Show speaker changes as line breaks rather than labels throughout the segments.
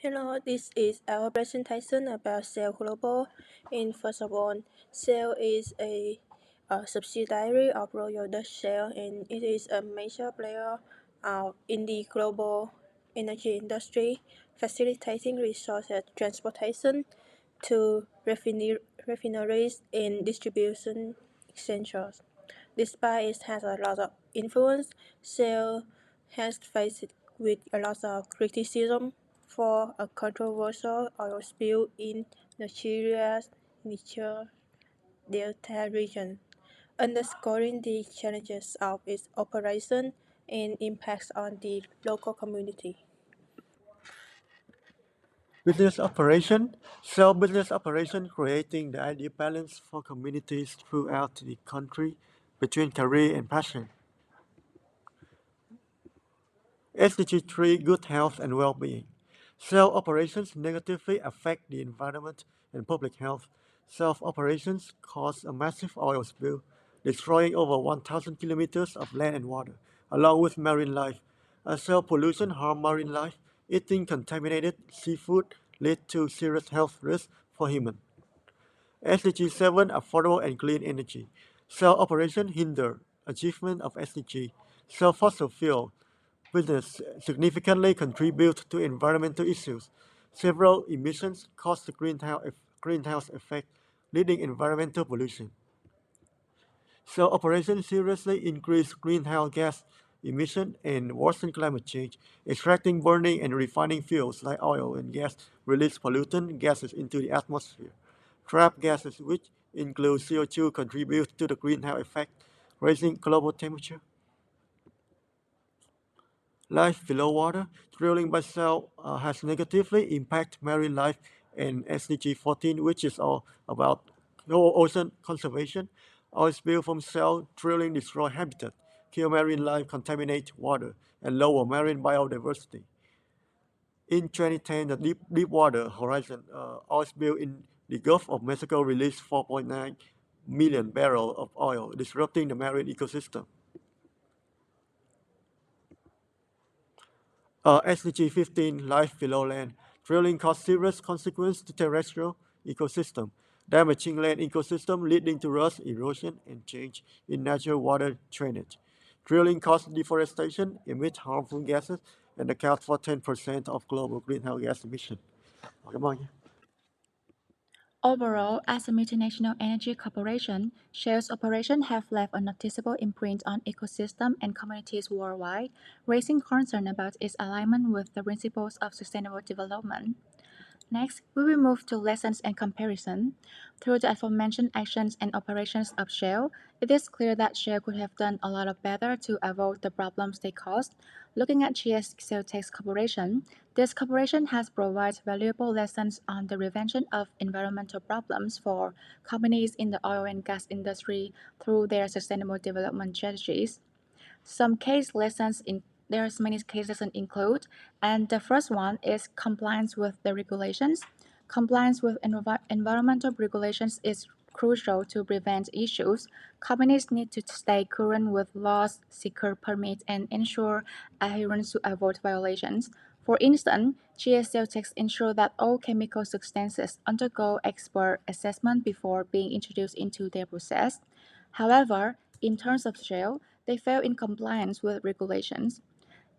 Hello, this is our presentation about Shell Global. First of all, Shell is a subsidiary of Royal Dutch Shell, and it is a major player in the global energy industry, facilitating resource transportation to refineries and distribution centers. Despite it has a lot of influence, Shell has faced with a lot of criticism for a controversial oil spill in Nigeria's Niger Delta region, underscoring the challenges of its operation and impacts on the local community.
Business operation, business operation creating the ideal balance for communities throughout the country between career and passion. SDG 3 Good Health and Well-being. Cell operations negatively affect the environment and public health. Cell operations cause a massive oil spill, destroying over 1,000 kilometers of land and water, along with marine life. As cell pollution harm marine life, eating contaminated seafood leads to serious health risks for humans. SDG 7 Affordable and Clean Energy. Cell operation hinder achievement of SDG. Cell fossil fuel business significantly contribute to environmental issues. Several emissions cause the greenhouse effect, leading environmental pollution. Cell operations seriously increase greenhouse gas emission and worsen climate change. Extracting, burning, and refining fuels like oil and gas release pollutant gases into the atmosphere. Trapped gases, which include CO2, contribute to the greenhouse effect, raising global temperature. Life below water, drilling by Shell has negatively impacted marine life and SDG 14, which is all about ocean conservation. Oil spill from Shell drilling destroy habitat, kill marine life, contaminate water, and lower marine biodiversity. In 2010, the Deepwater Horizon oil spill in the Gulf of Mexico released 4.9 million barrels of oil, disrupting the marine ecosystem. SDG 15 Life Below Land. Drilling causes serious consequences to terrestrial ecosystem, damaging land ecosystem leading to rust, erosion, and change in natural water drainage. Drilling causes deforestation, emits harmful gases, and accounts for 10% of global greenhouse gas emission. Cảm ơn nhé.
Overall, as a multinational energy corporation, Shell's operations have left a noticeable imprint on ecosystems and communities worldwide, raising concern about its alignment with the principles of sustainable development. Next, we will move to lessons and comparison. Through the aforementioned actions and operations of Shell, it is clear that Shell could have done a lot better to avoid the problems they caused. Looking at GS Corporation, this corporation has provided valuable lessons on the prevention of environmental problems for companies in the oil and gas industry through their sustainable development strategies. Some case lessons in There's many case lessons include, and the first one is compliance with the regulations. Compliance with environmental regulations is crucial to prevent issues. Companies need to stay current with laws, secure permits, and ensure adherence to avoid violations. For instance, GSL checks ensure that all chemical substances undergo expert assessment before being introduced into their process. However, in terms of Shell, they fail in compliance with regulations.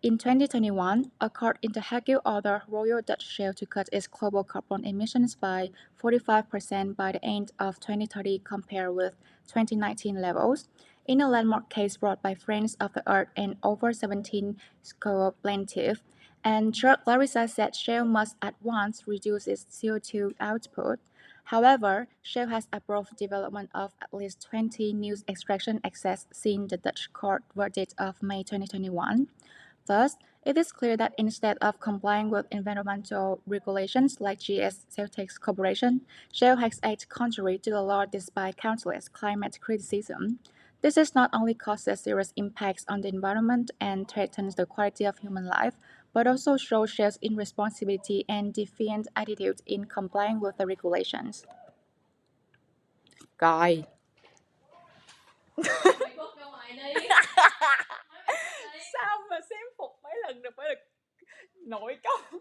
In 2021, a court in The Hague ordered Royal Dutch Shell to cut its global carbon emissions by 45% by the end of 2030 compared with 2019 levels. In a landmark case brought by Friends of the Earth and over 17 plaintiffs, and Judge Larissa said Shell must at once reduce its CO2 output. However, Shell has approved development of at least 20 new extraction assets since the Dutch court verdict of May 2021. Thus, it is clear that instead of complying with environmental regulations like GS Celtics Corporation, Shell has acted contrary to the law despite countless climate criticism. This is not only causes serious impacts on the environment and threatens the quality of human life, but also shows Shell's irresponsibility and defiant attitude in complying with the regulations. Rồi. Sao mà xem phục mấy lần được phải được nội công.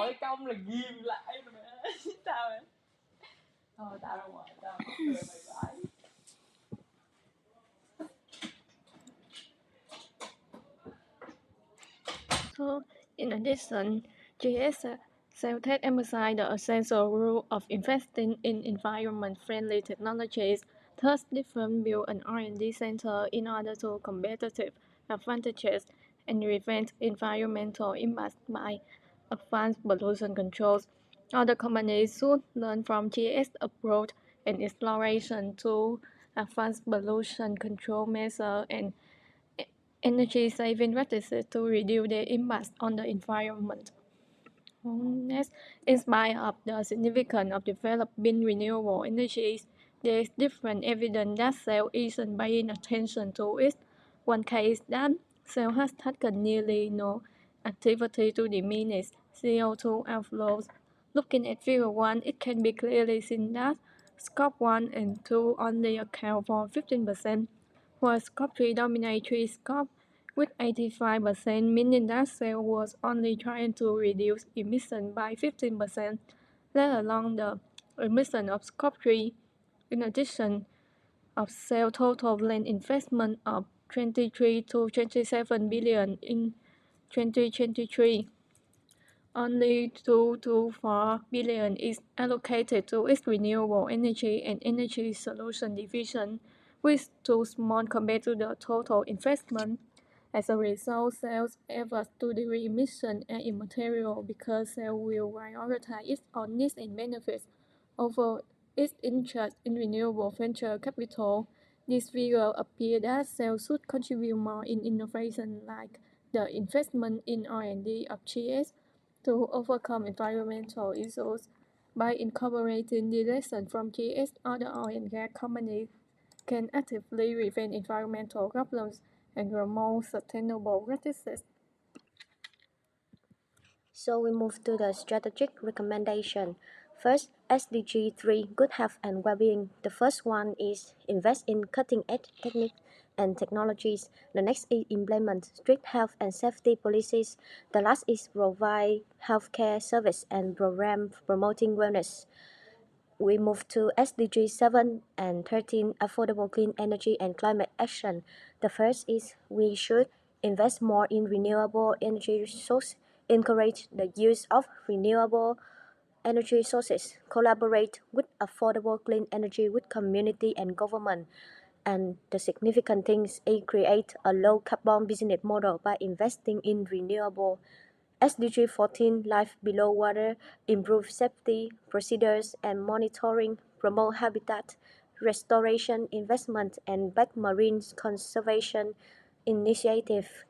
ơi, công là ghim lại mà mẹ. Sao vậy? Thôi tao ra ngoài, tao cười mày vãi.
So, in addition, GS Celtech emphasized the essential role of investing in environment-friendly technologies. Thus, the firm built an R&D center in order to competitive advantages and prevent environmental impacts by advanced pollution controls. Other companies should learn from GS approach and exploration to advanced pollution control measures and energy saving practices to reduce their impact on the environment. Next, in spite of the significance of developing renewable energies, there is different evidence that Shell isn't paying attention to it. One case that Shell has taken nearly no activity to diminish CO2 outflows. Looking at Figure 1, it can be clearly seen that Scope 1 and 2 only account for 15%, while Scope 3 dominates 3 scopes with 85%, meaning that Shell was only trying to reduce emissions by 15%, let alone the emission of Scope 3. In addition, of Shell total land investment of 23 to 27 billion in 2023. Only 2 to 4 billion is allocated to its renewable energy and energy solution division, which is too small compared to the total investment. As a result, Shell's efforts to reduce emissions are immaterial because Shell will prioritize its own needs and benefits over its interest in renewable venture capital. This figure appears that Shell should contribute more in innovation like the investment in R&D of GS to overcome environmental issues. By incorporating the lessons from GS, other oil and gas companies can actively prevent environmental problems and promote sustainable practices.
So we move to the strategic recommendation. First, SDG 3, good health and well-being. The first one is invest in cutting-edge techniques and technologies. The next is implement strict health and safety policies. The last is provide healthcare service and program promoting wellness. We move to SDG 7 and 13, affordable clean energy and climate action. The first is we should invest more in renewable energy sources, encourage the use of renewable energy sources, collaborate with affordable clean energy with community and government. And the significant things is create a low carbon business model by investing in renewable. SDG 14, Life Below Water, improve safety procedures and monitoring, promote habitat restoration investment, and back marine conservation initiative.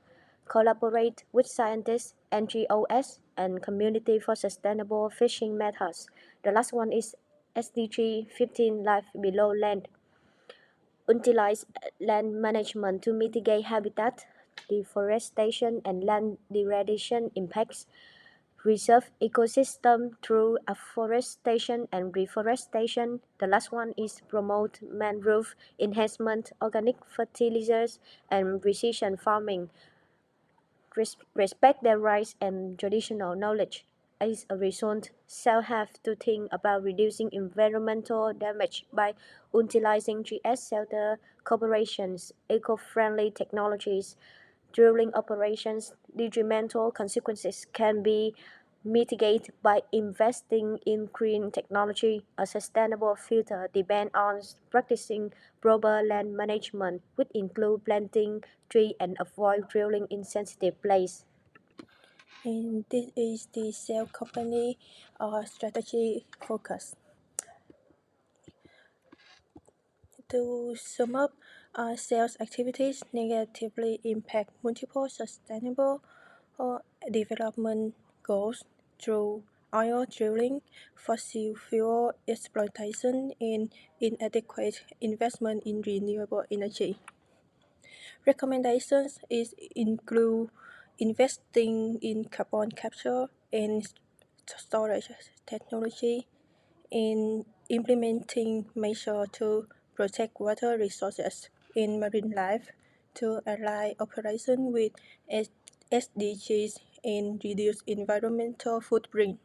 Collaborate with scientists, NGOs, and community for sustainable fishing methods. The last one is SDG 15, Life Below Land. Utilize land management to mitigate habitat deforestation and land degradation impacts, reserve ecosystem through afforestation and reforestation. The last one is promote mangrove enhancement, organic fertilizers, and precision farming. Respect their rights and traditional knowledge. As a result, Shell have to think about reducing environmental damage by utilizing GS shelter corporations, eco-friendly technologies, drilling operations. Detrimental consequences can be mitigated by investing in green technology. A sustainable future depends on practicing proper land management, which include planting trees and avoid drilling in sensitive places.
And this is the Shell company strategy focus. To sum up, Shell's activities negatively impact multiple sustainable development goals through oil drilling, fossil fuel exploitation, and inadequate investment in renewable energy. Recommendations include investing in carbon capture and storage technology, and implementing measures to protect water resources and marine life, to align operations with SDGs and reduce environmental footprint.